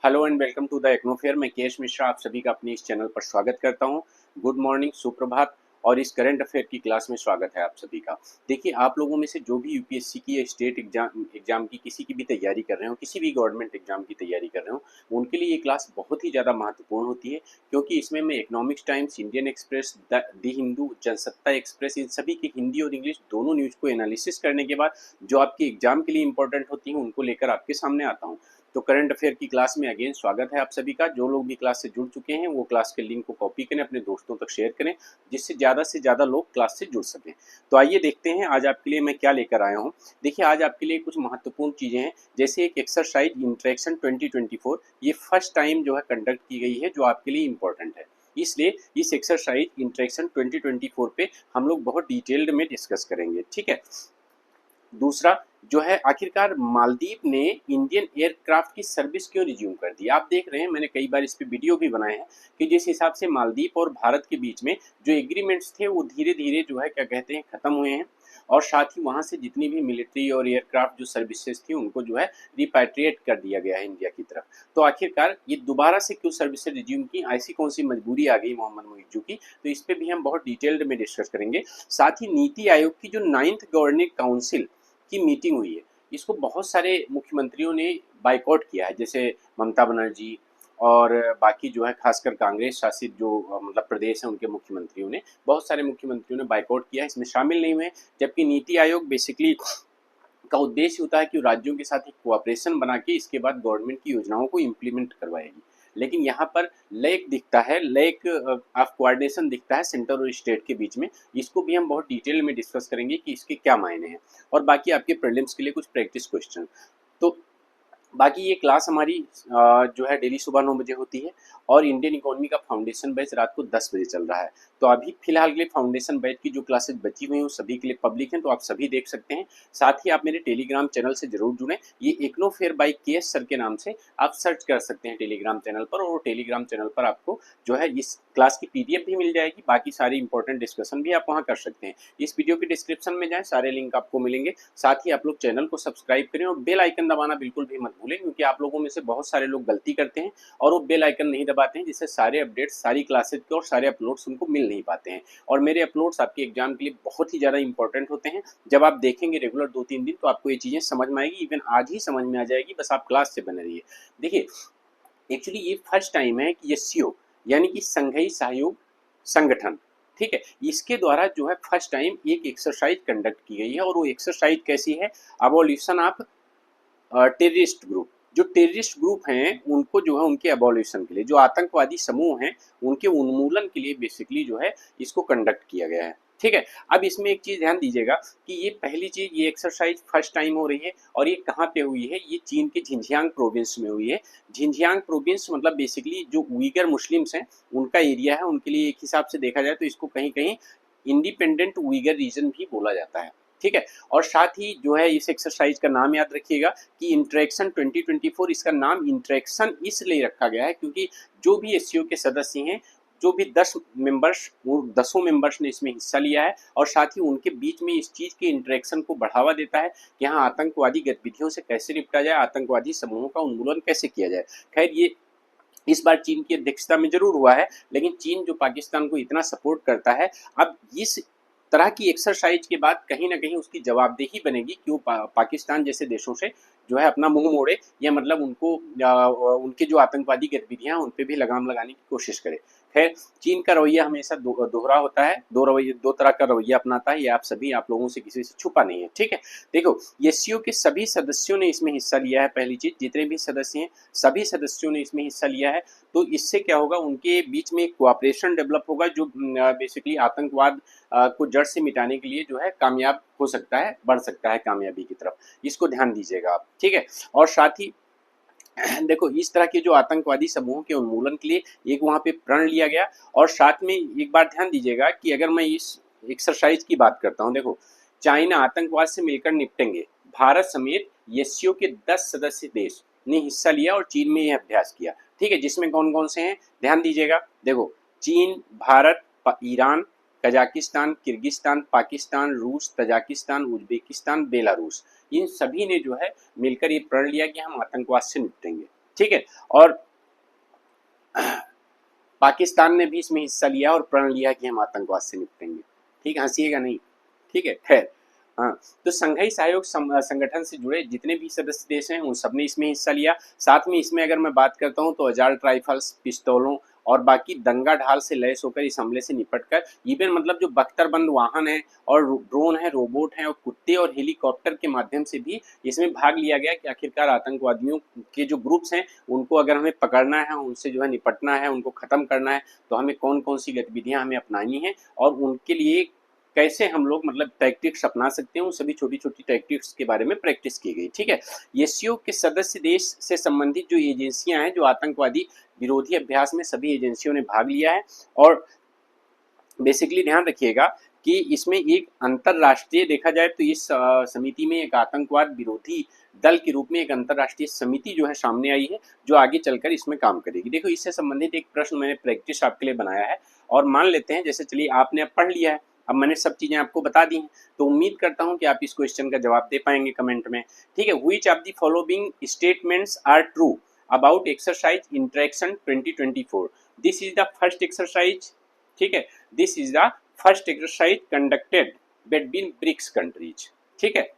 Hello and welcome to the एक्नोफेयर। मैं केश मिश्रा आप सभी का अपने इस चैनल पर स्वागत करता हूं। गुड मॉर्निंग, सुप्रभात। और इस करंट अफेयर की क्लास में स्वागत है आप सभी का। देखिए, आप लोगों में से जो भी यूपीएससी की या स्टेट एग्जाम की किसी की भी तैयारी कर रहे हो, किसी भी गवर्नमेंट एग्जाम की तैयारी कर रहे हो, उनके लिए ये क्लास बहुत ही ज़्यादा महत्वपूर्ण होती है। क्योंकि इसमें मैं Economics Times, Indian Express, the Hindu, Jansatta Express, इन सभी की हिंदी और इंग्लिश दोनों न्यूज़ को एनालिसिस करने के बाद जो आपके एग्जाम के लिए इंपॉर्टेंट होती हैं उनको लेकर आपके सामने आता हूँ। तो करंट अफेयर की क्लास में अगेन स्वागत है आप सभी का। जो लोग भी क्लास से जुड़ चुके हैं वो क्लास के लिंक को कॉपी करें, अपने दोस्तों तक शेयर करें, जिससे से ज़्यादा लोग क्लास से जुड़ सकें। तो आइए देखते हैं आज आपके लिए मैं क्या लेकर आया हूँ। देखिए, आज आपके लिए कुछ महत्वपूर्ण चीज़ें हैं, जैसे एक एक्सरसाइज इंटरेक्शन 2024, ये फर्स्ट टाइम जो है कंडक्ट की गई है, जो आपके लिए इंपॉर्टेंट है। इसलिए इस एक्सरसाइज इंटरेक्शन 2024 पे हम लोग बहुत डिटेल्ड में डिस्कस करेंगे, ठीक है। दूसरा जो है, आखिरकार मालदीव ने इंडियन एयरक्राफ्ट की सर्विस क्यों रिज्यूम कर दी। आप देख रहे हैं, मैंने कई बार इस पे वीडियो भी बनाए हैं कि जिस हिसाब से मालदीव और भारत के बीच में जो एग्रीमेंट्स थे वो धीरे धीरे जो है क्या कहते हैं खत्म हुए हैं। और साथ ही वहाँ से जितनी भी मिलिट्री और एयरक्राफ्ट जो सर्विसेज थी उनको जो है रिपैट्रिएट कर दिया गया है इंडिया की तरफ। तो आखिरकार ये दोबारा से क्यों सर्विसेज रिज्यूम की, ऐसी कौन सी मजबूरी आ गई मोहम्मद मोइज्जू की, तो इस पे भी हम बहुत डिटेल्ड में डिस्कस करेंगे। साथ ही नीति आयोग की जो 9th गवर्निंग काउंसिल की मीटिंग हुई है, इसको बहुत सारे मुख्यमंत्रियों ने बाइकआउट किया है, जैसे ममता बनर्जी और बाकी जो है खासकर कांग्रेस शासित जो मतलब प्रदेश है उनके मुख्यमंत्रियों ने, बहुत सारे मुख्यमंत्रियों ने बाइकआउट किया है, इसमें शामिल नहीं हुए। जबकि नीति आयोग बेसिकली का उद्देश्य होता है कि राज्यों के साथ एक कोऑपरेशन बना के इसके बाद गवर्नमेंट की योजनाओं को इम्प्लीमेंट करवाएगी। लेकिन यहाँ पर लैक दिखता है, लैक ऑफ कोऑर्डिनेशन दिखता है सेंटर और स्टेट के बीच में। इसको भी हम बहुत डिटेल में डिस्कस करेंगे कि इसके क्या मायने हैं। और बाकी आपके प्रीलिम्स के लिए कुछ प्रैक्टिस क्वेश्चन। तो बाकी ये क्लास हमारी जो है डेली सुबह 9 बजे होती है। और इंडियन इकोनॉमी का फाउंडेशन बैच रात को 10 बजे चल रहा है। तो अभी फिलहाल के लिए फाउंडेशन बैच की जो क्लासेस बची हुई हैं वो सभी के लिए पब्लिक हैं, तो आप सभी देख सकते हैं। साथ ही आप मेरे टेलीग्राम चैनल से जरूर जुड़ें। ये इग्नोफेयर बाय केएस सर के नाम से आप सर्च कर सकते हैं टेलीग्राम चैनल पर, और टेलीग्राम चैनल पर आपको जो है इस क्लास की पीडीएफ भी मिल जाएगी, बाकी सारी इंपॉर्टेंट डिस्कशन भी आप वहाँ कर सकते हैं। इस वीडियो के डिस्क्रिप्शन में जाएं, सारे लिंक आपको मिलेंगे। साथ ही आप लोग चैनल को सब्सक्राइब करें और बेल आइकन दबाना बिल्कुल भी मत भूलें, क्योंकि आप लोगों में से बहुत सारे लोग गलती करते हैं और वो बेल आइकन नहीं दबाते हैं, जिससे सारे अपडेट्स, सारी क्लासेज के और सारे अपलोड्स उनको मिल नहीं पाते हैं। और मेरे अपलोड्स आपके एग्जाम के लिए बहुत ही ज़्यादा इंपॉर्टेंट होते हैं। जब आप देखेंगे रेगुलर 2-3 दिन, तो आपको ये चीज़ें समझ में आएगी, इवन आज ही समझ में आ जाएगी, बस आप क्लास से बने रहिए। देखिए, एक्चुअली ये फर्स्ट टाइम है कि एससीओ यानी कि संघीय सहयोग संगठन, ठीक है, इसके द्वारा जो है फर्स्ट टाइम एक एक्सरसाइज कंडक्ट की गई है। और वो एक्सरसाइज कैसी है? Abolition of terrorist group. जो टेररिस्ट ग्रुप हैं उनको जो है उनके अबॉलिशन के लिए, जो आतंकवादी समूह हैं उनके उन्मूलन के लिए बेसिकली जो है इसको कंडक्ट किया गया है, ठीक है। अब इसमें एक चीज़ ध्यान दीजिएगा कि ये पहली चीज़, ये एक्सरसाइज फर्स्ट टाइम हो रही है। और ये कहाँ पे हुई है? ये चीन के झिंजियांग प्रोविंस में हुई है। झिंजियांग प्रोविंस मतलब बेसिकली जो उइगर मुस्लिम्स हैं उनका एरिया है। उनके लिए एक हिसाब से देखा जाए तो इसको कहीं कहीं इंडिपेंडेंट उइगर रीजन भी बोला जाता है, ठीक है। और साथ ही जो है इस एक्सरसाइज का नाम याद रखिएगा कि इंटरेक्शन 2024, इसका नाम इंटरेक्शन इसलिए रखा गया है क्योंकि जो भी एससीओ के सदस्य हैं, जो भी 10 मेंबर्स, वो 10 मेंबर्स ने इसमें हिस्सा लिया है। और साथ ही उनके बीच में इस चीज़ के इंटरेक्शन को बढ़ावा देता है कि हाँ, आतंकवादी गतिविधियों से कैसे निपटा जाए, आतंकवादी समूहों का उन्मूलन कैसे किया जाए। खैर, ये इस बार चीन की अध्यक्षता में जरूर हुआ है, लेकिन चीन जो पाकिस्तान को इतना सपोर्ट करता है, अब इस तरह की एक्सरसाइज के बाद कहीं ना कहीं उसकी जवाबदेही बनेगी कि वो पाकिस्तान जैसे देशों से जो है अपना मुंह मोड़े, या मतलब उनको उनके जो आतंकवादी गतिविधियां हैं उन पे भी लगाम लगाने की कोशिश करे। खैर, चीन का रवैया हमेशा दोहरा होता है, दो तरह का रवैया अपनाता है। ये आप लोगों से किसी से छुपा नहीं है, ठीक है। देखो, एससीओ के सभी सदस्यों ने इसमें हिस्सा लिया है। पहली चीज, जितने भी सदस्य हैं सभी सदस्यों ने इसमें हिस्सा लिया है। तो इससे क्या होगा? उनके बीच में एक कोऑपरेशन डेवलप होगा, जो बेसिकली आतंकवाद को जड़ से मिटाने के लिए जो है कामयाब हो सकता है, बढ़ सकता है कामयाबी की तरफ। इसको ध्यान दीजिएगा आप, ठीक है। और साथ ही देखो, इस तरह के जो आतंकवादी समूहों के उन्मूलन के लिए एक वहां पे प्रण लिया गया। और साथ में एक बार ध्यान दीजिएगा कि अगर मैं इस एक्सरसाइज की बात करता हूं, देखो, चाइना आतंकवाद से मिलकर निपटेंगे, भारत समेत एससीओ के 10 सदस्य देश ने हिस्सा लिया और चीन में यह अभ्यास किया, ठीक है। जिसमें कौन कौन से हैं ध्यान दीजिएगा। देखो, चीन, Bharat, Iran, Kazakhstan, Kyrgyzstan, Pakistan, रूस, तजाकिस्तान, उज्बेकिस्तान, बेलारूस, इन सभी ने जो है मिलकर ये प्रण लिया कि हम आतंकवाद से निपटेंगे, ठीक है। और पाकिस्तान ने भी इसमें हिस्सा लिया और प्रण लिया कि हम आतंकवाद से निपटेंगे। ठीक है, हंसीएगा नहीं। ठीक है, खैर। हाँ, तो संघीय सहयोग संगठन से जुड़े जितने भी सदस्य देश हैं उन सब ने इसमें हिस्सा लिया। साथ में इसमें अगर मैं बात करता हूँ तो अजाल्ट राइफल्स, पिस्तौलों और बाकी दंगा ढाल से लैस होकर इस हमले से निपटकर इवन मतलब जो बख्तरबंद वाहन है और ड्रोन है, रोबोट हैं और कुत्ते और हेलीकॉप्टर के माध्यम से भी इसमें भाग लिया गया कि आखिरकार आतंकवादियों के जो ग्रुप्स हैं उनको अगर हमें पकड़ना है, उनसे जो है निपटना है, उनको खत्म करना है, तो हमें कौन कौन सी गतिविधियां हमें अपनानी है और उनके लिए कैसे हम लोग मतलब टैक्टिक्स अपना सकते हैं, उन सभी छोटी छोटी टैक्टिक्स के बारे में प्रैक्टिस की गई। ठीक है, एससीओ के सदस्य देश से संबंधित जो एजेंसियां हैं जो आतंकवादी विरोधी अभ्यास में सभी एजेंसियों ने भाग लिया है। और बेसिकली ध्यान रखिएगा कि इसमें एक अंतरराष्ट्रीय देखा जाए तो इस समिति में एक आतंकवाद विरोधी दल के रूप में एक अंतरराष्ट्रीय समिति जो है सामने आई है जो आगे चलकर इसमें काम करेगी। देखो, इससे संबंधित एक प्रश्न मैंने प्रैक्टिस आपके लिए बनाया है और मान लेते हैं जैसे चलिए आपने अब पढ़ लिया है, अब मैंने सब चीजें आपको बता दी हैं, तो उम्मीद करता हूं कि आप इस क्वेश्चन का जवाब दे पाएंगे कमेंट में। ठीक है, which of the following statements are true about exercise interaction 2024? This is the first exercise. ठीक है, this is the first exercise conducted between BRICS countries. ठीक है,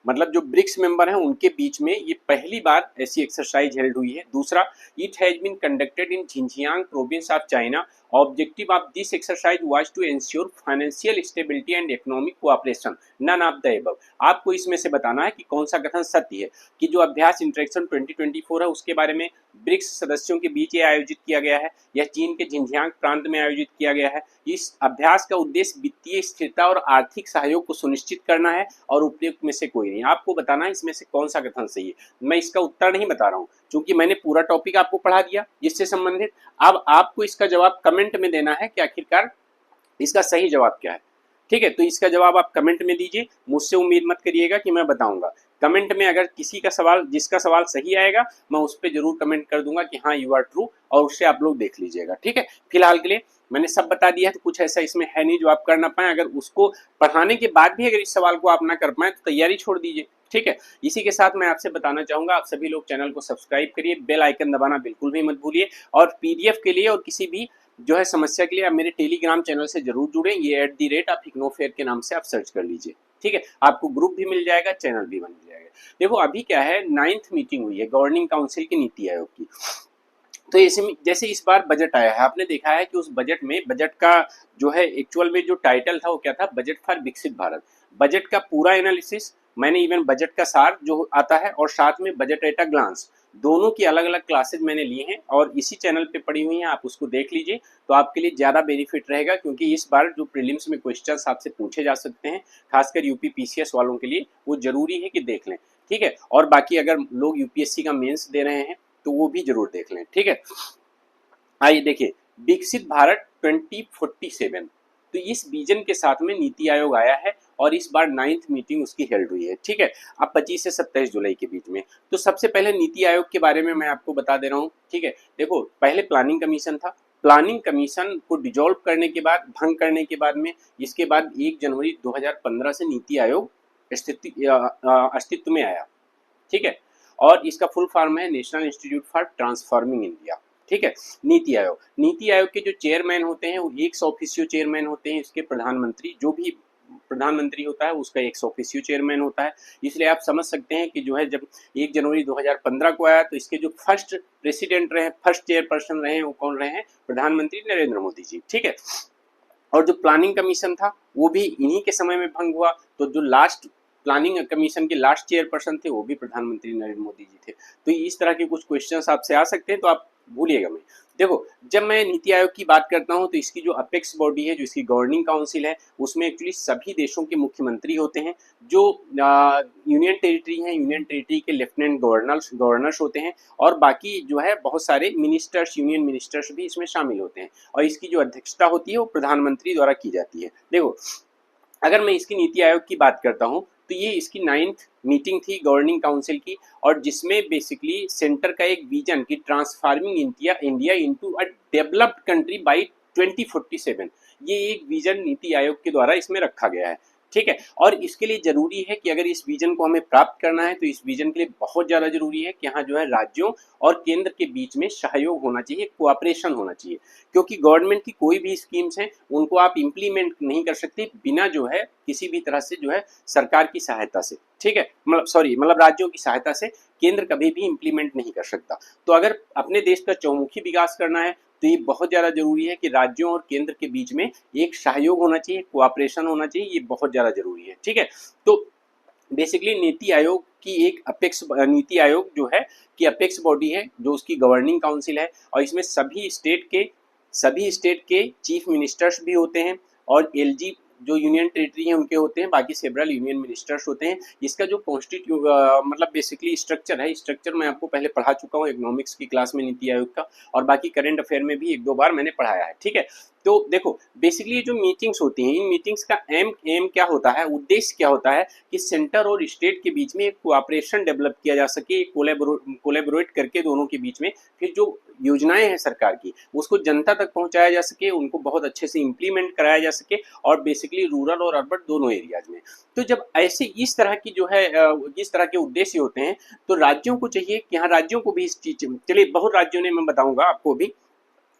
मतलब जो ब्रिक्स मेंबर हैं उनके बीच में ये पहली बार ऐसी एक्सरसाइज हेल्ड हुई है। दूसरा, it has been conducted in Xinjiang province of China. Objective of this exercise was to ensure financial stability and economic cooperation, none of the above. आपको इसमें से बताना है कि कौन सा कथन सत्य है कि जो अभ्यास इंटरेक्शन 2024 है उसके बारे में ब्रिक्स सदस्यों के बीच ये आयोजित किया गया है, यह चीन के झिंझियांग प्रांत में आयोजित किया गया है। इस अभ्यास का उद्देश्य वित्तीय स्थिरता और आर्थिक सहयोग को सुनिश्चित करना है और उपयुक्त में से कोई नहीं। आपको बताना है इसमें से कौन सा कथन सही है। मैं इसका उत्तर नहीं बता रहा हूं क्योंकि मैंने पूरा टॉपिक आपको पढ़ा दिया इससे संबंधित। अब आपको इसका जवाब कमेंट में देना है कि आखिरकार इसका सही जवाब क्या है। ठीक है, तो इसका जवाब आप कमेंट में दीजिए, मुझसे उम्मीद मत करिएगा कि मैं बताऊंगा। कमेंट में अगर किसी का सवाल, जिसका सवाल सही आएगा मैं उस पर जरूर कमेंट कर दूंगा कि हाँ यू आर ट्रू, और उससे आप लोग देख लीजिएगा। ठीक है, फिलहाल के लिए मैंने सब बता दिया है, तो कुछ ऐसा इसमें है नहीं जो आप कर ना पाए। अगर उसको पढ़ाने के बाद भी अगर इस सवाल को आप ना कर पाए तो तैयारी छोड़ दीजिए। ठीक है, इसी के साथ मैं आपसे बताना चाहूंगा आप सभी लोग चैनल को सब्सक्राइब करिए, बेल आइकन दबाना बिल्कुल भी मत भूलिए, और पीडीएफ के लिए और किसी भी जो है समस्या के लिए आप मेरे टेलीग्राम चैनल से जरूर जुड़ें। ये @ इग्नोफेयर के नाम से आप सर्च कर लीजिए। ठीक है, आपको ग्रुप भी मिल जाएगा, चैनल भी बन जाएगा। देखो अभी क्या है, 9th मीटिंग हुई है गवर्निंग काउंसिल की नीति आयोग की। तो जैसे इस बार बजट आया है, आपने देखा है कि उस बजट में, बजट का जो है एक्चुअल में जो टाइटल था वो क्या था, बजट फॉर विकसित भारत। बजट का पूरा एनालिसिस मैंने, इवन बजट का सार जो आता है और साथ में बजट एट अ ग्लांस, दोनों की अलग अलग क्लासेज मैंने लिए हैं और इसी चैनल पे पड़ी हुई हैं, आप उसको देख लीजिए तो आपके लिए ज़्यादा बेनिफिट रहेगा। क्योंकि इस बार जो प्रीलिम्स में क्वेश्चंस आपसे पूछे जा सकते हैं, खासकर यूपी पीसीएस वालों के लिए, वो जरूरी है कि देख लें। ठीक है, और बाकी अगर लोग यूपीएससी का मेंस दे रहे हैं तो वो भी जरूर देख लें। ठीक है, आइए देखिए, विकसित भारत 2047, तो इस विजन के साथ में नीति आयोग आया है और इस बार 9th मीटिंग उसकी हेल्ड हुई है। ठीक है, अब 25 से 27 जुलाई के बीच में। तो सबसे पहले नीति आयोग के बारे में मैं आपको बता दे रहा हूँ। ठीक है, देखो पहले प्लानिंग कमीशन था, प्लानिंग कमीशन को डिजोल्व करने के बाद, भंग करने के बाद में, इसके बाद 1 जनवरी 2015 से नीति आयोग अस्तित्व में आया। ठीक है, और इसका फुल फॉर्म है national institute for transforming India. ठीक है, नीति आयोग के जो चेयरमैन होते हैं वो एक्स ऑफिशियो चेयरमैन होते हैं। इसके प्रधानमंत्री, जो भी प्रधानमंत्री होता है उसका एक्स ऑफिशियो चेयरमैन होता है। इसलिए आप समझ सकते हैं कि जो है जब 1 जनवरी 2015 को आया तो इसके जो फर्स्ट प्रेसिडेंट रहे, फर्स्ट चेयरपर्सन रहे, वो कौन रहे हैं, प्रधानमंत्री नरेंद्र मोदी जी। ठीक है, और जो प्लानिंग कमीशन था वो भी इन्हीं के समय में भंग हुआ। तो जो लास्ट प्लानिंग कमीशन के लास्ट चेयरपर्सन थे वो भी प्रधानमंत्री नरेंद्र मोदी जी थे। तो इस तरह के कुछ क्वेश्चंस आपसे आ सकते हैं, तो आप भूलिएगा मैं। देखो, जब मैं नीति आयोग की बात करता हूं तो इसकी जो अपेक्स बॉडी है, जो इसकी गवर्निंग काउंसिल है, उसमें एक्चुअली सभी देशों के मुख्यमंत्री होते हैं। जो यूनियन टेरिटरी हैं, यूनियन टेरिटरी के लेफ्टिनेंट गवर्नर्स होते हैं, और बाकी जो है बहुत सारे मिनिस्टर्स, यूनियन मिनिस्टर्स भी इसमें शामिल होते हैं। और इसकी जो अध्यक्षता होती है वो प्रधानमंत्री द्वारा की जाती है। देखो, अगर मैं इसकी नीति आयोग की बात करता हूं तो ये इसकी 9th मीटिंग थी गवर्निंग काउंसिल की, और जिसमें बेसिकली सेंटर का एक विजन की transforming India into a developed country bye 2047, ये एक विजन नीति आयोग के द्वारा इसमें रखा गया है। ठीक है। और इसके लिए जरूरी है कि अगर इस विजन को हमें प्राप्त करना है तो इस विजन के लिए बहुत ज्यादा जरूरी है कि यहाँ जो है राज्यों और केंद्र के बीच में सहयोग होना चाहिए, कोऑपरेशन होना चाहिए, क्योंकि गवर्नमेंट की कोई भी स्कीम्स हैं उनको आप इम्प्लीमेंट नहीं कर सकते बिना जो है किसी भी तरह से जो है सरकार की सहायता से, ठीक है, मतलब राज्यों की सहायता से केंद्र कभी भी इम्प्लीमेंट नहीं कर सकता। तो अगर अपने देश का चौमुखी विकास करना है तो ये बहुत ज़्यादा जरूरी है कि राज्यों और केंद्र के बीच में एक सहयोग होना चाहिए, कोऑपरेशन होना चाहिए, ये बहुत ज़्यादा जरूरी है, ठीक है। तो बेसिकली नीति आयोग की एक अपेक्स नीति आयोग जो है कि अपेक्स बॉडी है जो उसकी गवर्निंग काउंसिल है, और इसमें सभी स्टेट के चीफ मिनिस्टर्स भी होते हैं, और एलजी जो यूनियन टेरिटरी है उनके होते हैं, बाकी सेवरल यूनियन मिनिस्टर्स होते हैं। इसका जो मतलब बेसिकली स्ट्रक्चर है, स्ट्रक्चर मैं आपको पहले पढ़ा चुका हूँ इकोनॉमिक्स की क्लास में नीति आयोग का, और बाकी करंट अफेयर में भी एक दो बार मैंने पढ़ाया है, ठीक है। तो देखो बेसिकली जो मीटिंग्स होती हैं, इन मीटिंग्स का एम क्या होता है, उद्देश्य क्या होता है कि सेंटर और स्टेट के बीच में एक कोऑपरेशन डेवलप किया जा सके, कोलैबोरेट करके दोनों के बीच में फिर जो योजनाएं हैं सरकार की उसको जनता तक पहुंचाया जा सके, उनको बहुत अच्छे से इम्प्लीमेंट कराया जा सके, और बेसिकली रूरल और अर्बन दोनों एरियाज में। तो जब ऐसे इस तरह की जो है इस तरह के उद्देश्य होते हैं तो राज्यों को चाहिए कि हाँ राज्यों को भी इस चीज, चलिए बहुत राज्यों ने, मैं बताऊंगा आपको भी,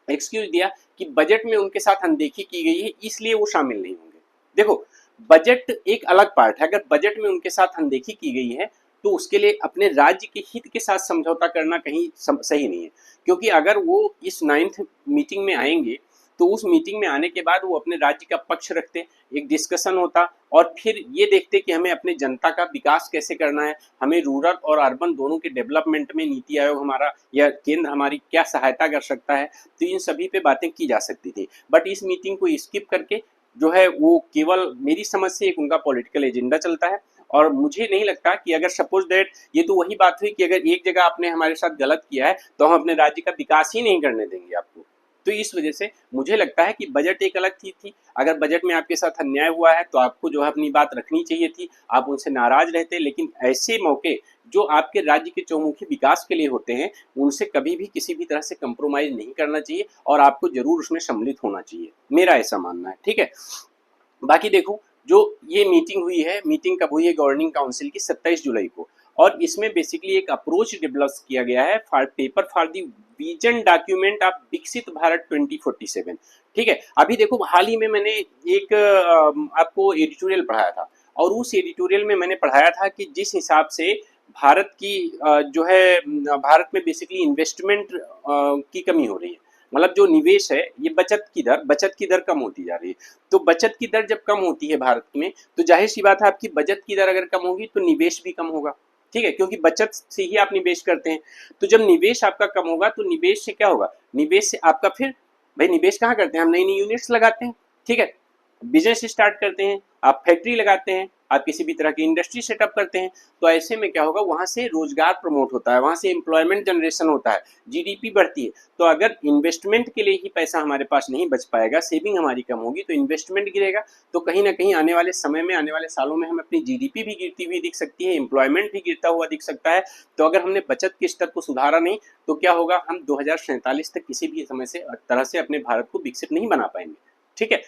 एक्सक्यूज दिया कि बजट में उनके साथ अनदेखी की गई है इसलिए वो शामिल नहीं होंगे। देखो बजट एक अलग पार्ट है, अगर बजट में उनके साथ अनदेखी की गई है तो उसके लिए अपने राज्य के हित के साथ समझौता करना कहीं सही नहीं है, क्योंकि अगर वो इस 9th मीटिंग में आएंगे तो उस मीटिंग में आने के बाद वो अपने राज्य का पक्ष रखते, एक डिस्कशन होता, और फिर ये देखते कि हमें अपने जनता का विकास कैसे करना है, हमें रूरल और अर्बन दोनों के डेवलपमेंट में नीति आयोग हमारा या केंद्र हमारी क्या सहायता कर सकता है, तो इन सभी पे बातें की जा सकती थी। बट इस मीटिंग को स्किप करके जो है वो केवल मेरी समझ से एक उनका पॉलिटिकल एजेंडा चलता है, और मुझे नहीं लगता कि अगर सपोज दैट ये तो वही बात हुई कि अगर एक जगह आपने हमारे साथ गलत किया है तो हम अपने राज्य का विकास ही नहीं करने देंगे आपको। तो इस वजह से मुझे लगता है कि बजट एक अलग चीज थी, अगर बजट में आपके साथ अन्याय हुआ है तो आपको जो है अपनी बात रखनी चाहिए थी, आप उनसे नाराज रहते, लेकिन ऐसे मौके जो आपके राज्य के चौमुखी विकास के लिए होते हैं उनसे कभी भी किसी भी तरह से कंप्रोमाइज नहीं करना चाहिए, और आपको जरूर उसमें सम्मिलित होना चाहिए, मेरा ऐसा मानना है, ठीक है। बाकी देखो जो ये मीटिंग हुई है, मीटिंग कब हुई है गवर्निंग काउंसिल की, 27 जुलाई को, और इसमें बेसिकली एक अप्रोच डेवलप किया गया है paper for the vision document of विकसित भारत 2047, ठीक है। अभी देखो हाल ही में मैंने एक आपको एडिटोरियल पढ़ाया था, और उस एडिटोरियल में मैंने पढ़ाया था कि जिस हिसाब से भारत की जो है भारत में बेसिकली इन्वेस्टमेंट की कमी हो रही है, मतलब जो निवेश है ये बचत की दर कम होती जा रही है। तो बचत की दर जब कम होती है भारत में तो जाहिर सी बात है आपकी बचत की दर अगर कम होगी तो निवेश भी कम होगा, ठीक है, क्योंकि बचत से ही आप निवेश करते हैं। तो जब निवेश आपका कम होगा तो निवेश से क्या होगा, निवेश से आपका फिर भाई निवेश कहाँ करते हैं, हम नई नई यूनिट्स लगाते हैं, ठीक है, बिजनेस स्टार्ट करते हैं, आप फैक्ट्री लगाते हैं, आप किसी भी तरह की इंडस्ट्री सेटअप करते हैं, तो ऐसे में क्या होगा, वहां से रोजगार प्रमोट होता है, वहां से एम्प्लॉयमेंट जनरेशन होता है, जीडीपी बढ़ती है। तो अगर इन्वेस्टमेंट के लिए ही पैसा हमारे पास नहीं बच पाएगा, सेविंग हमारी कम होगी, तो इन्वेस्टमेंट गिरेगा, तो कहीं ना कहीं आने वाले समय में, आने वाले सालों में हमें अपनी जीडीपी भी गिरती हुई दिख सकती है, एम्प्लॉयमेंट भी गिरता हुआ दिख सकता है। तो अगर हमने बचत के स्तर को सुधारा नहीं तो क्या होगा, हम 2047 तक किसी भी समय से तरह से अपने भारत को विकसित नहीं बना पाएंगे, ठीक है।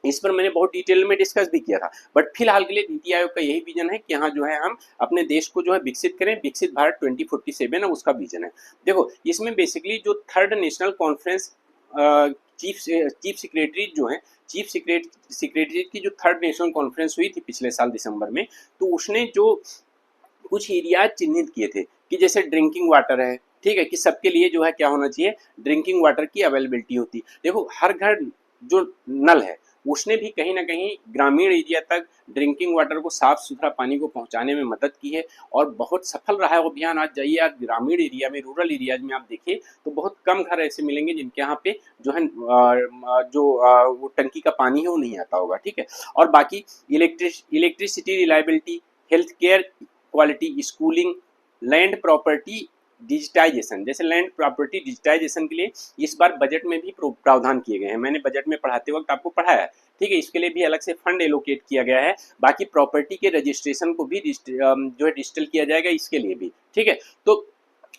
इस पर मैंने बहुत डिटेल में डिस्कस भी किया था, बट फिलहाल के लिए नीति आयोग का यही विजन है कि यहाँ जो है हम अपने देश को जो है विकसित करें, विकसित भारत 2047 है उसका विजन है। देखो इसमें बेसिकली जो third national conference chief secretary जो है, चीफ सेक्रेटरी की जो थर्ड नेशनल कॉन्फ्रेंस हुई थी पिछले साल दिसंबर में, तो उसने जो कुछ एरियाज चिन्हित किए थे कि जैसे ड्रिंकिंग वाटर है, ठीक है, कि सबके लिए जो है क्या होना चाहिए, ड्रिंकिंग वाटर की अवेलेबिलिटी होती। देखो हर घर जो नल है उसने भी कहीं ना कहीं ग्रामीण एरिया तक ड्रिंकिंग वाटर को, साफ सुथरा पानी को पहुंचाने में मदद की है, और बहुत सफल रहा है अभियान। आज जाइए, आज ग्रामीण एरिया में, रूरल एरियाज में आप देखिए तो बहुत कम घर ऐसे मिलेंगे जिनके यहाँ पे जो है वो टंकी का पानी है वो नहीं आता होगा, ठीक है। और बाकी electricity reliability, health care quality, schooling, land property digitisation, जैसे लैंड प्रॉपर्टी डिजिटाइजेशन के लिए इस बार बजट में भी प्रावधान किए गए हैं, मैंने बजट में पढ़ाते वक्त आपको पढ़ाया है, ठीक है। इसके लिए भी अलग से फंड एलोकेट किया गया है, बाकी प्रॉपर्टी के रजिस्ट्रेशन को भी जो है डिजिटल किया जाएगा इसके लिए भी, ठीक है। तो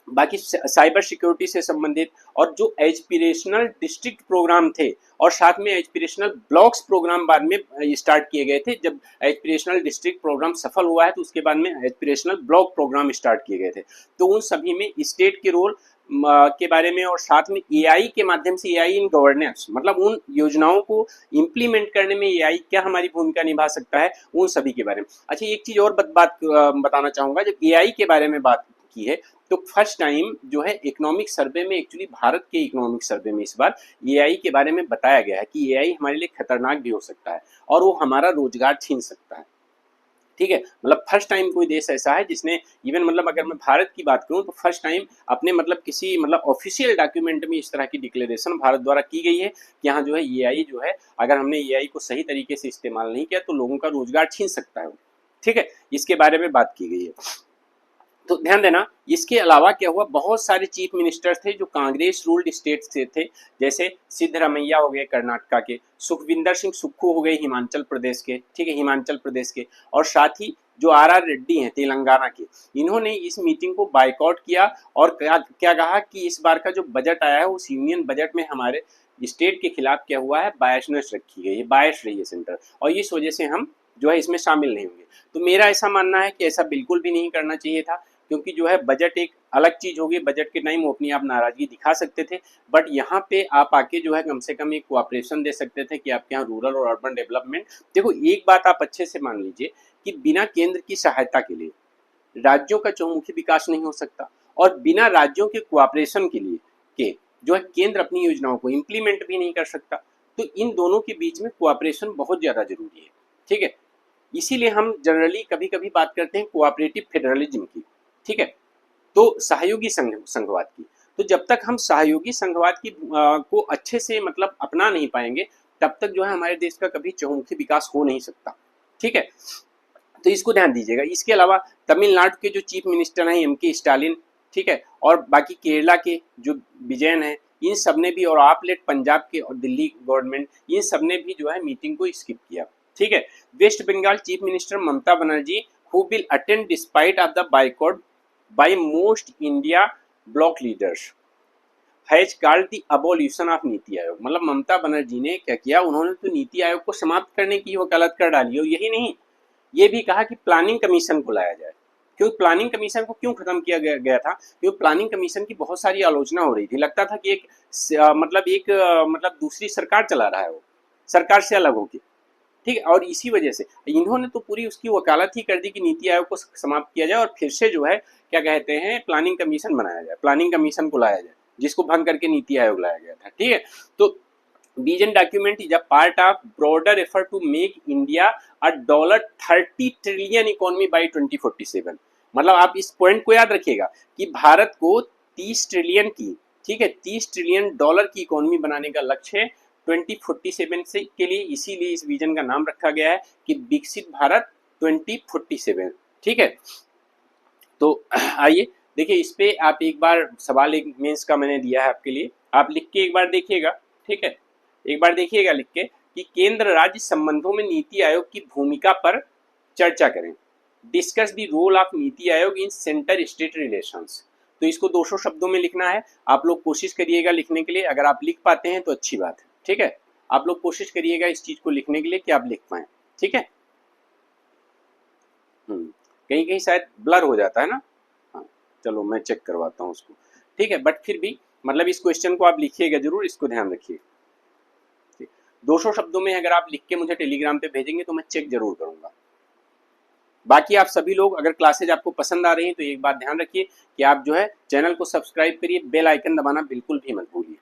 बाकी साइबर सिक्योरिटी से संबंधित और जो एस्पिरेशनल डिस्ट्रिक्ट प्रोग्राम थे और साथ में एस्पिरेशनल ब्लॉक्स प्रोग्राम बाद में स्टार्ट किए गए थे। जब एस्पिरेशनल डिस्ट्रिक्ट प्रोग्राम सफल हुआ है तो उसके बाद में एस्पिरेशनल ब्लॉक प्रोग्राम स्टार्ट किए गए थे। तो उन सभी में स्टेट के रोल के बारे में और साथ में एआई के माध्यम से एआई इन गवर्नेंस, मतलब उन योजनाओं को इम्प्लीमेंट करने में एआई क्या हमारी भूमिका निभा सकता है, उन सभी के बारे में। अच्छा, एक चीज और बताना चाहूंगा, जब एआई के बारे में बात की है तो फर्स्ट टाइम जो है इकोनॉमिक सर्वे में, एक्चुअली भारत के इकोनॉमिक सर्वे में इस बार एआई के बारे में बताया गया है कि एआई हमारे लिए खतरनाक भी हो सकता है और वो हमारा रोजगार छीन सकता है। ठीक है, मतलब फर्स्ट टाइम कोई देश ऐसा है जिसने इवन, मतलब अगर मैं भारत की बात करूं तो फर्स्ट टाइम अपने मतलब किसी मतलब ऑफिशियल डॉक्यूमेंट में इस तरह की डिक्लेरेशन भारत द्वारा की गई है कि यहाँ जो है एआई जो है, अगर हमने एआई को सही तरीके से इस्तेमाल नहीं किया तो लोगों का रोजगार छीन सकता है। ठीक है, इसके बारे में बात की गई है। तो ध्यान देना, इसके अलावा क्या हुआ, बहुत सारे चीफ मिनिस्टर्स थे जो कांग्रेस रूल्ड स्टेट से थे, जैसे सिद्धरमैया हो गए कर्नाटका के, सुखविंदर सिंह सुक्खू हो गए हिमाचल प्रदेश के, ठीक है, हिमाचल प्रदेश के, और साथ ही जो आर रेड्डी हैं तेलंगाना के, इन्होंने इस मीटिंग को बाइकआउट किया और क्या कहा कि इस बार का जो बजट आया है उस यूनियन बजट में हमारे स्टेट के खिलाफ क्या हुआ है, बायसनेस रखी गई है, बायस रही है सेंटर, और इस वजह से हम जो है इसमें शामिल नहीं होंगे। तो मेरा ऐसा मानना है कि ऐसा बिल्कुल भी नहीं करना चाहिए था, क्योंकि जो है बजट एक अलग चीज होगी, बजट के टाइम वो अपनी आप नाराजगी दिखा सकते थे, बट यहाँ पे आप आके जो है कम से कम एक कोऑपरेशन दे सकते थे कि आपके यहाँ रूरल और अर्बन डेवलपमेंट। देखो, एक बात आप अच्छे से मान लीजिए कि बिना केंद्र की सहायता के लिए राज्यों का चहुमुखी विकास नहीं हो सकता, और बिना राज्यों के कोऑपरेशन के लिए के जो है केंद्र अपनी योजनाओं को इम्प्लीमेंट भी नहीं कर सकता। तो इन दोनों के बीच में कोऑपरेशन बहुत ज्यादा जरूरी है। ठीक है, इसीलिए हम जनरली कभी कभी बात करते हैं कोऑपरेटिव फेडरलिज्म की। ठीक है, तो सहयोगी संघवाद की। तो जब तक हम सहयोगी संघवाद की को अच्छे से मतलब अपना नहीं पाएंगे, तब तक जो है हमारे देश का कभी चहुमुखी विकास हो नहीं सकता। ठीक है, तो इसको ध्यान दीजिएगा। इसके अलावा तमिलनाडु के जो चीफ मिनिस्टर हैं एम.के. स्टालिन, ठीक है, और बाकी केरला के जो विजयन है, इन सब ने भी, और आप लेट पंजाब के और दिल्ली गवर्नमेंट, इन सब ने भी जो है मीटिंग को स्किप किया। ठीक है, West Bengal chief minister Mamata Banerjee who will attend despite of the boycott by most India bloc leaders has called the abolition of NITI Aayog. मतलब ममता बनर्जी ने क्या किया, उन्होंने तो नीति आयोग को समाप्त करने की वकालत कर डाली, और यही नहीं, ये भी कहा कि प्लानिंग कमीशन को लाया जाए। क्योंकि प्लानिंग कमीशन को क्यों खत्म किया गया था, क्योंकि प्लानिंग कमीशन की बहुत सारी आलोचना हो रही थी, लगता था कि मतलब दूसरी सरकार चला रहा है, वो सरकार से अलग होकर। ठीक है, और इसी वजह से इन्होंने तो पूरी उसकी वकालत ही कर दी कि नीति आयोग को समाप्त किया जाए और फिर से जो है क्या कहते हैं प्लानिंग कमीशन बनाया जाए, प्लानिंग कमीशन को लाया जाए, जिसको भंग करके नीति आयोग लाया गया था। ठीक है, तो vision document is a part of broader effort to make India a $30 trillion economy by 2047। मतलब आप इस पॉइंट को याद रखिएगा कि भारत को 30 ट्रिलियन की, ठीक है, $30 ट्रिलियन की इकोनॉमी बनाने का लक्ष्य है 2047 से के लिए। इसीलिए इस विजन का नाम रखा गया है कि विकसित भारत 2047। ठीक है, तो आइए देखिए, इस पे आप एक बार सवाल एक मेंस का मैंने दिया है आपके लिए, आप लिख के एक बार देखिएगा। ठीक है, एक बार देखिएगा लिख के कि केंद्र राज्य संबंधों में नीति आयोग की भूमिका पर चर्चा करें। Discuss the role of NITI Aayog in centre state relations. तो इसको 200 शब्दों में लिखना है। आप लोग कोशिश करिएगा लिखने के लिए, अगर आप लिख पाते हैं तो अच्छी बात है। ठीक है, आप लोग कोशिश करिएगा इस चीज को लिखने के लिए कि आप लिख पाए। ठीक है, कहीं कहीं शायद ब्लर हो जाता है ना, हाँ, चलो मैं चेक करवाता हूँ उसको। ठीक है, बट फिर भी मतलब इस क्वेश्चन को आप लिखिएगा जरूर, इसको ध्यान रखिए। 200 शब्दों में अगर आप लिख के मुझे टेलीग्राम पे भेजेंगे तो मैं चेक जरूर करूंगा। बाकी आप सभी लोग अगर क्लासेज आपको पसंद आ रही हैं तो एक बात ध्यान रखिए कि आप जो है चैनल को सब्सक्राइब करिए, बेल आइकन दबाना बिल्कुल भी मत भूलिए।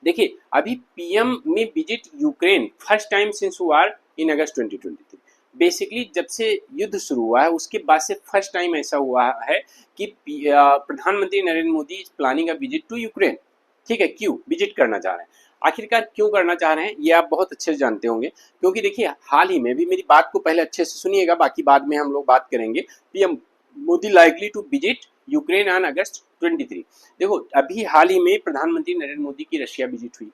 देखिए, अभी पीएम में visit Ukraine first time since war in August 2023। Basically जब से युद्ध शुरू हुआ है उसके बाद से फर्स्ट टाइम ऐसा हुआ है कि प्रधानमंत्री Narendra Modi is planning a visit to Ukraine. ठीक है, क्यों विजिट करना चाह रहे हैं, आखिरकार क्यों करना चाह रहे हैं, ये आप बहुत अच्छे से जानते होंगे। क्योंकि देखिए, हाल ही में भी, मेरी बात को पहले अच्छे से सुनिएगा, बाकी बाद में हम लोग बात करेंगे। PM Modi likely to visit Ukraine on August 23। देखो, अभी हाल ही में प्रधानमंत्री नरेंद्र मोदी की रशिया विजिट हुई।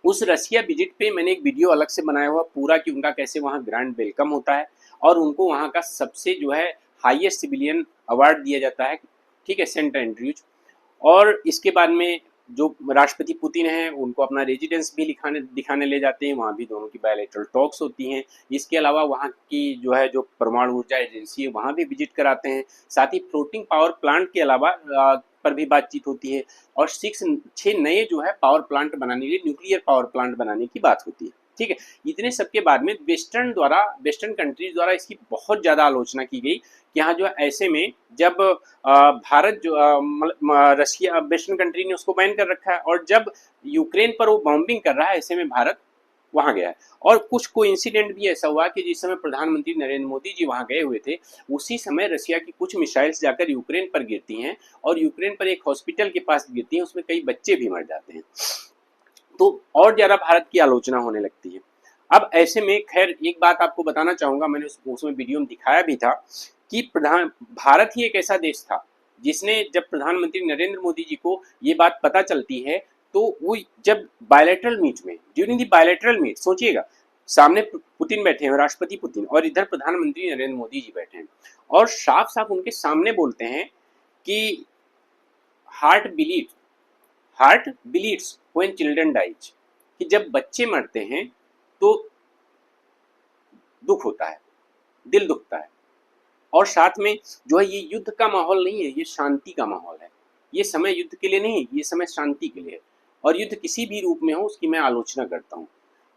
उस रशिया विजिट पे मैंने एक वीडियो अलग से बनाया हुआ पूरा कि उनका कैसे वहाँ ग्रैंड वेलकम होता है और उनको वहाँ का सबसे जो है हाईएस्ट सिविलियन अवार्ड दिया जाता है, ठीक है, सेंट एंड्रयूज। और इसके बाद में जो राष्ट्रपति पुतिन हैं उनको अपना रेजिडेंस भी दिखाने ले जाते हैं, वहाँ भी दोनों की बायलैटरल टॉक्स होती हैं। इसके अलावा वहाँ की जो है जो परमाणु ऊर्जा एजेंसी है वहाँ भी विजिट कराते हैं। साथ ही फ्लोटिंग पावर प्लांट के अलावा पर भी बातचीत होती है, और 6 नए जो है पावर प्लांट बनाने के लिए, न्यूक्लियर पावर प्लांट बनाने की बात होती है, ठीक है। इतने सबके बाद में वेस्टर्न कंट्रीज द्वारा इसकी बहुत ज़्यादा आलोचना की गई कि हाँ जो है ऐसे में जब भारत जो रशिया वेस्टर्न कंट्री ने उसको बैन कर रखा है, और जब यूक्रेन पर वो बॉम्बिंग कर रहा है ऐसे में भारत वहां गया है। और कुछ कोइंसिडेंट भी ऐसा हुआ कि जिस समय प्रधानमंत्री नरेंद्र मोदी जी वहां गए हुए थे उसी समय रशिया की कुछ मिसाइल्स जाकर यूक्रेन पर गिरती हैं, और यूक्रेन पर एक हॉस्पिटल के पास गिरती हैं, उसमें कई बच्चे भी मर जाते हैं। तो और ज्यादा भारत की आलोचना होने लगती है। अब ऐसे में खैर एक बात आपको बताना चाहूंगा, मैंने उसमें वीडियो में दिखाया भी था कि भारत ही एक ऐसा देश था जिसने, जब प्रधानमंत्री नरेंद्र मोदी जी को ये बात पता चलती है तो वो जब बायलैटरल मीट में, ड्यूरिंग दी बायलैटरल मीट, सोचिएगा सामने पुतिन बैठे हैं, राष्ट्रपति पुतिन, और इधर प्रधानमंत्री नरेंद्र मोदी जी बैठे हैं, और साफ साफ उनके सामने बोलते हैं कि heart bleeds when children dies, कि जब बच्चे मरते हैं तो दुख होता है, दिल दुखता है। और साथ में जो है ये युद्ध का माहौल नहीं है, ये शांति का माहौल है। ये समय युद्ध के लिए नहीं, ये समय शांति के लिए है, और युद्ध किसी भी रूप में हो उसकी मैं आलोचना करता हूँ।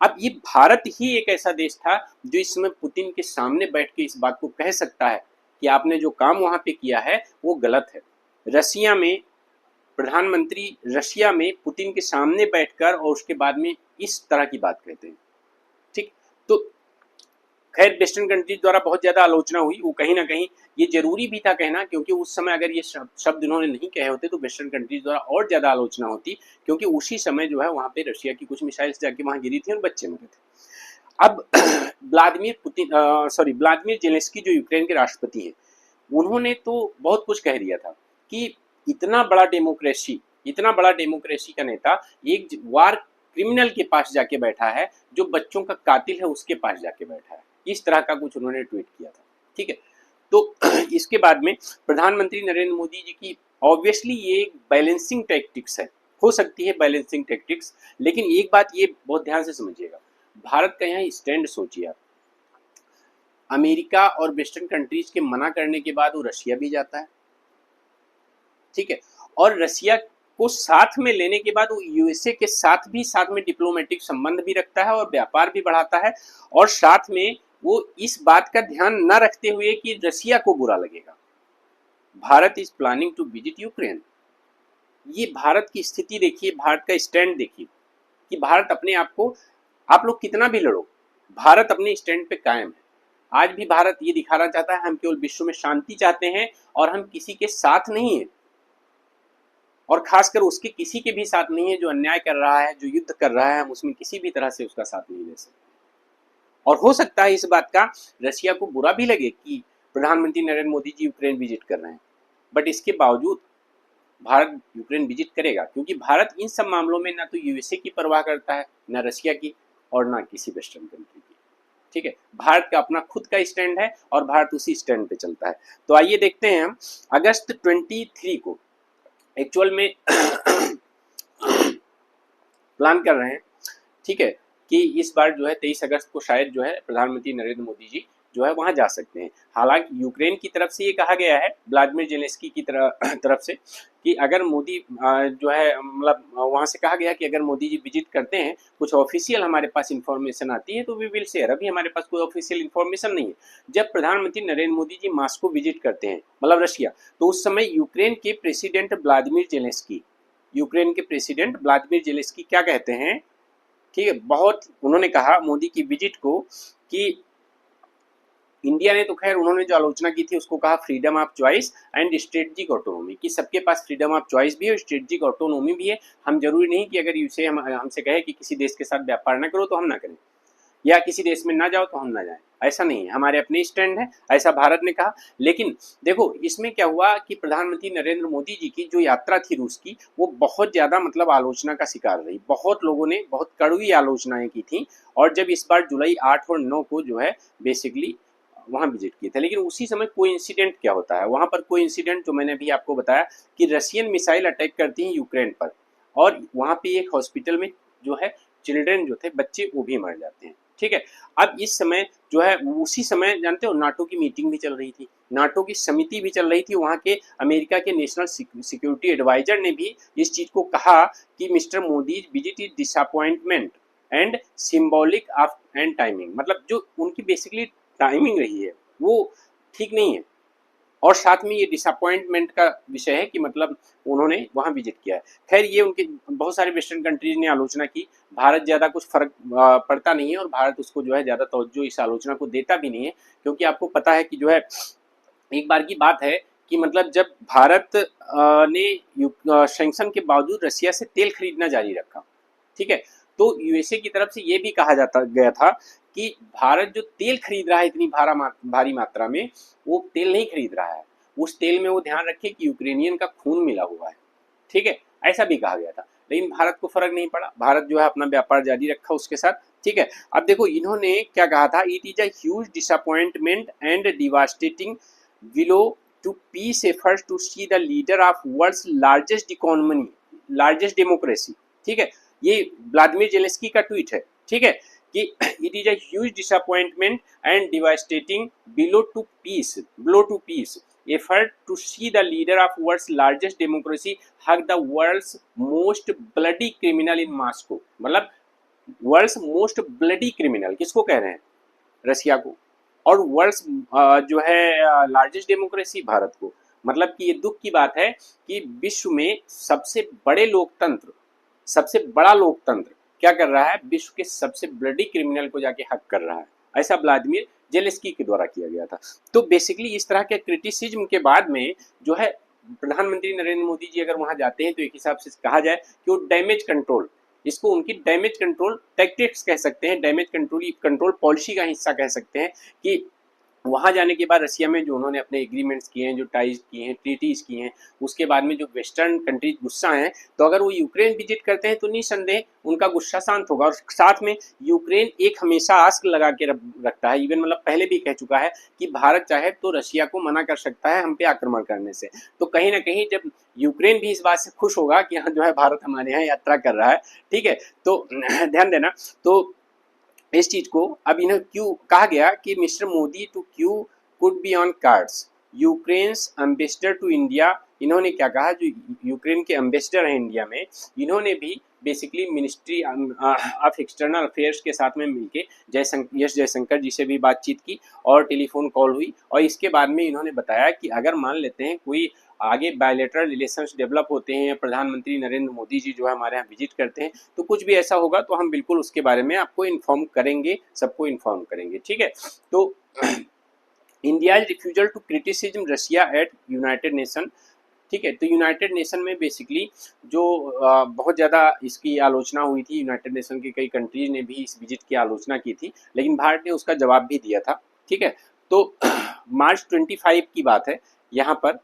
अब ये भारत ही एक ऐसा देश था जो इस समय पुतिन के सामने बैठ के इस बात को कह सकता है कि आपने जो काम वहां पे किया है वो गलत है। रशिया में प्रधानमंत्री रशिया में पुतिन के सामने बैठकर और उसके बाद में इस तरह की बात कहते हैं, ठीक। तो खैर वेस्टर्न कंट्रीज द्वारा बहुत ज्यादा आलोचना हुई, वो कहीं ना कहीं ये जरूरी भी था कहना, क्योंकि उस समय अगर ये शब्द इन्होंने नहीं कहे होते तो वेस्टर्न कंट्रीज द्वारा और ज्यादा आलोचना होती, क्योंकि उसी समय जो है वहां पे रशिया की कुछ मिसाइल्स जाके वहां गिरी थी और बच्चे मरे थे। अब व्लादिमीर जेलेंस्की जो यूक्रेन के राष्ट्रपति हैं, उन्होंने तो बहुत कुछ कह दिया था कि इतना बड़ा डेमोक्रेसी का नेता एक वार क्रिमिनल के पास जाके बैठा है, जो बच्चों का कातिल है उसके पास जाके बैठा है, इस तरह का कुछ उन्होंने ट्वीट किया था, ठीक है। तो इसके बाद में प्रधानमंत्री नरेंद्र मोदी जी की ऑब्वियसली ये एक बैलेंसिंग टैक्टिक्स है, हो सकती है बैलेंसिंग टैक्टिक्स, लेकिन एक बात ये बहुत ध्यान से समझिएगा, भारत का यहाँ स्टैंड सोचिए आप। अमेरिका और वेस्टर्न कंट्रीज के मना करने के बाद वो रशिया भी जाता है, ठीक है, और रशिया को साथ में लेने के बाद वो यूएसए के साथ में डिप्लोमेटिक संबंध भी रखता है और व्यापार भी बढ़ाता है, और साथ में वो इस बात का ध्यान न रखते हुए कि रशिया को बुरा लगेगा, Bharat is planning to visit Ukraine. ये भारत की स्थिति देखिए, भारत का स्टैंड देखिए कि भारत अपने आप को, आप लोग कितना भी लड़ो, भारत अपने स्टैंड पे कायम है। आज भी भारत ये दिखाना चाहता है हम केवल विश्व में शांति चाहते हैं और हम किसी के साथ नहीं है, और खासकर उसके किसी के भी साथ नहीं है जो अन्याय कर रहा है, जो युद्ध कर रहा है, हम उसमें किसी भी तरह से उसका साथ नहीं ले सकते। और हो सकता है इस बात का रशिया को बुरा भी लगे कि प्रधानमंत्री नरेंद्र मोदी जी यूक्रेन विजिट कर रहे हैं, बट इसके बावजूद भारत यूक्रेन विजिट करेगा, क्योंकि भारत इन सब मामलों में ना तो यूएसए की परवाह करता है, ना रशिया की, और ना किसी वेस्टर्न कंट्री की, ठीक है। भारत का अपना खुद का स्टैंड है और भारत उसी स्टैंड पे चलता है। तो आइए देखते हैं हम अगस्त 23 को एक्चुअल में प्लान कर रहे हैं, ठीक है, कि इस बार जो है 23 अगस्त को शायद जो है प्रधानमंत्री नरेंद्र मोदी जी जो है वहां जा सकते हैं। हालांकि यूक्रेन की तरफ से ये कहा गया है, व्लादिमीर जेलेंस्की की तरफ से, कि अगर मोदी जो है मतलब वहां से कहा गया कि अगर मोदी जी विजिट करते हैं, कुछ ऑफिशियल हमारे पास इंफॉर्मेशन आती है तो वी विल शेयर। अभी हमारे पास कोई ऑफिशियल इंफॉर्मेशन नहीं है। जब प्रधानमंत्री नरेंद्र मोदी जी मॉस्को विजिट करते हैं, मतलब रशिया, तो उस समय यूक्रेन के प्रेसिडेंट व्लादिमीर जेलेंस्की क्या कहते हैं, ठीक है, बहुत उन्होंने कहा मोदी की विजिट को कि इंडिया ने तो खैर उन्होंने जो आलोचना की थी उसको कहा freedom of choice and strategic autonomy, कि सबके पास फ्रीडम ऑफ चॉइस भी है और स्ट्रेटेजिक ऑटोनॉमी भी है। हम जरूरी नहीं कि अगर यूएसए हमसे कहे कि किसी देश के साथ व्यापार ना करो तो हम ना करें, या किसी देश में ना जाओ तो हम ना जाएं, ऐसा नहीं है, हमारे अपने स्टैंड है, ऐसा भारत ने कहा। लेकिन देखो इसमें क्या हुआ कि प्रधानमंत्री नरेंद्र मोदी जी की जो यात्रा थी रूस की, वो बहुत ज्यादा मतलब आलोचना का शिकार रही, बहुत लोगों ने बहुत कड़वी आलोचनाएं की थी। और जब इस बार जुलाई 8 और 9 को जो है बेसिकली वहाँ विजिट किए थे। लेकिन उसी समय कोई इंसिडेंट क्या होता है वहाँ पर, कोई इंसिडेंट जो मैंने अभी आपको बताया कि रशियन मिसाइल अटैक करती हैं यूक्रेन पर, और वहाँ पे एक हॉस्पिटल में जो है चिल्ड्रन जो थे, बच्चे, वो भी मर जाते हैं। ठीक है, अब इस समय जो है, उसी समय जानते हो नाटो की मीटिंग भी चल रही थी, नाटो की समिति भी चल रही थी। वहाँ के अमेरिका के नेशनल सिक्योरिटी एडवाइजर ने भी इस चीज को कहा कि mister Modi visit is disappointment and symbolic of and timing, मतलब जो उनकी बेसिकली टाइमिंग रही है वो ठीक नहीं है, और साथ में ये डिसअपॉइंटमेंट का विषय है कि मतलब उन्होंने वहाँ विजिट किया है। खैर ये उनके बहुत सारे वेस्टर्न कंट्रीज ने आलोचना की, भारत ज़्यादा कुछ फर्क पड़ता नहीं है, और भारत उसको जो है ज़्यादा तवज्जो इस आलोचना को देता भी नहीं है, क्योंकि आपको पता है कि जो है एक बार की बात है कि मतलब जब भारत ने सैंक्शन के बावजूद रशिया से तेल खरीदना जारी रखा, ठीक है, तो यूएसए की तरफ से ये भी कहा जाता गया था कि भारत जो तेल खरीद रहा है इतनी भारी मात्रा में, वो तेल नहीं खरीद रहा है, उस तेल में वो ध्यान रखे कि यूक्रेनियन का खून मिला हुआ है। ठीक है, ऐसा भी कहा गया था, लेकिन भारत को फर्क नहीं पड़ा, भारत जो है अपना व्यापार जारी रखा उसके साथ। ठीक है, अब देखो इन्होंने क्या कहा था, it is a huge disappointment and devastating blow to peace efforts to see the leader of world's largest economy, largest democracy. ठीक है, ये व्लादिमीर जेलेंस्की का ट्वीट है। ठीक है, कि it is a huge disappointment and devastating blow to peace effort to see the leader of world's largest democracy hug the world's most bloody criminal in Moscow। मतलब world's most bloody criminal किसको कह रहे हैं, रसिया को, और world's जो है largest democracy Bharat को। मतलब कि ये दुख की बात है कि विश्व में सबसे बड़े लोकतंत्र, सबसे बड़ा लोकतंत्र क्या कर रहा है, विश्व के सबसे ब्लडी क्रिमिनल को जाके हक कर रहा है। ऐसा व्लादिमीर जेलेंस्की के द्वारा किया गया था। तो बेसिकली इस तरह के क्रिटिसिज्म के बाद में जो है प्रधानमंत्री नरेंद्र मोदी जी अगर वहां जाते हैं तो एक हिसाब से कहा जाए कि वो डैमेज कंट्रोल, इसको उनकी डैमेज कंट्रोल टैक्टिक्स कह सकते हैं, डैमेज कंट्रोल पॉलिसी का हिस्सा कह सकते हैं, कि वहां जाने के बाद रसिया में जो उन्होंने अपने एग्रीमेंट्स किए हैं, जो टाइज किए हैं, ट्रीटीज किए हैं, उसके बाद में जो वेस्टर्न कंट्रीज गुस्सा हैं, तो अगर वो यूक्रेन विजिट करते हैं तो निसंदेह उनका गुस्सा शांत होगा। और साथ में यूक्रेन एक हमेशा आस्क लगा के रखता है, इवन मतलब पहले भी कह चुका है कि भारत चाहे तो रशिया को मना कर सकता है हम पे आक्रमण करने से। तो कहीं ना कहीं जब यूक्रेन भी इस बात से खुश होगा कि हाँ जो है भारत हमारे यहाँ यात्रा कर रहा है, ठीक है, तो ध्यान देना। तो इस चीज को अब इन्हें क्यों कहा गया कि mister Modi to Kyiv could be on cards, Ukraine's ambassador to India. इन्होंने क्या कहा, जो यूक्रेन के एम्बेसडर हैं इंडिया में, इन्होंने भी basically ministry of external affairs के साथ में मिलके एस जयशंकर जी से भी बातचीत की और टेलीफोन कॉल हुई, और इसके बाद में इन्होंने बताया कि अगर मान लेते हैं कोई आगे बायलैटरल रिलेशंस डेवलप होते हैं, प्रधानमंत्री नरेंद्र मोदी जी जो है हमारे यहाँ विजिट करते हैं, तो कुछ भी ऐसा होगा तो हम बिल्कुल उसके बारे में आपको इन्फॉर्म करेंगे, सबको इन्फॉर्म करेंगे। ठीक है, तो India refusal to criticism Russia at United Nation. ठीक है, तो यूनाइटेड नेशन में बेसिकली जो बहुत ज़्यादा इसकी आलोचना हुई थी, यूनाइटेड नेशन के कई कंट्रीज ने भी इस विजिट की आलोचना की थी, लेकिन भारत ने उसका जवाब भी दिया था। ठीक है, तो मार्च 25 की बात है, यहाँ पर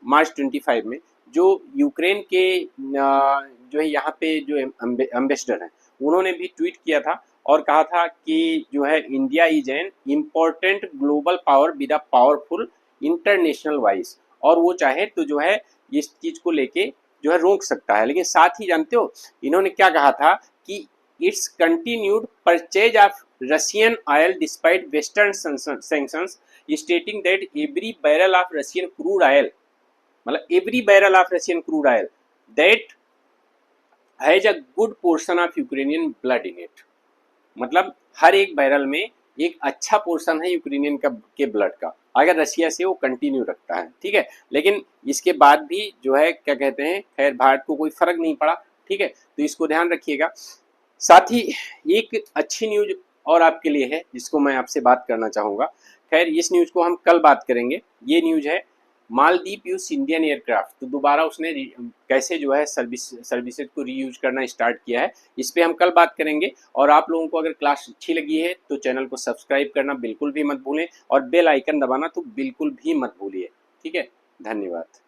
मार्च 25 में जो यूक्रेन के जो है यहाँ पे जो एम्बेसडर हैं, उन्होंने भी ट्वीट किया था और कहा था कि जो है India is an important global power with a powerful international voice, और वो चाहे तो जो है इस चीज को लेके जो है रोक सकता है। लेकिन साथ ही जानते हो इन्होंने क्या कहा था कि it's continued purchase of Russian oil despite western sanctions, stating that every barrel of Russian crude oil, मतलब every barrel of Russian crude oil that has a good portion of Ukrainian blood in it, मतलब हर एक barrel में एक अच्छा portion है Ukrainian का के ब्लड का, अगर रशिया से वो कंटिन्यू रखता है। ठीक है, लेकिन इसके बाद भी जो है क्या कहते हैं, खैर भारत को कोई फर्क नहीं पड़ा। ठीक है, तो इसको ध्यान रखिएगा। साथ ही एक अच्छी न्यूज और आपके लिए है जिसको मैं आपसे बात करना चाहूँगा। खैर इस न्यूज को हम कल बात करेंगे। ये न्यूज है मालदीप यूज इंडियन एयरक्राफ्ट, तो दोबारा उसने कैसे जो है सर्विसेज को रीयूज करना स्टार्ट किया है, इस पे हम कल बात करेंगे। और आप लोगों को अगर क्लास अच्छी लगी है तो चैनल को सब्सक्राइब करना बिल्कुल भी मत भूलें, और बेल आइकन दबाना तो बिल्कुल भी मत भूलिए। ठीक है, धन्यवाद।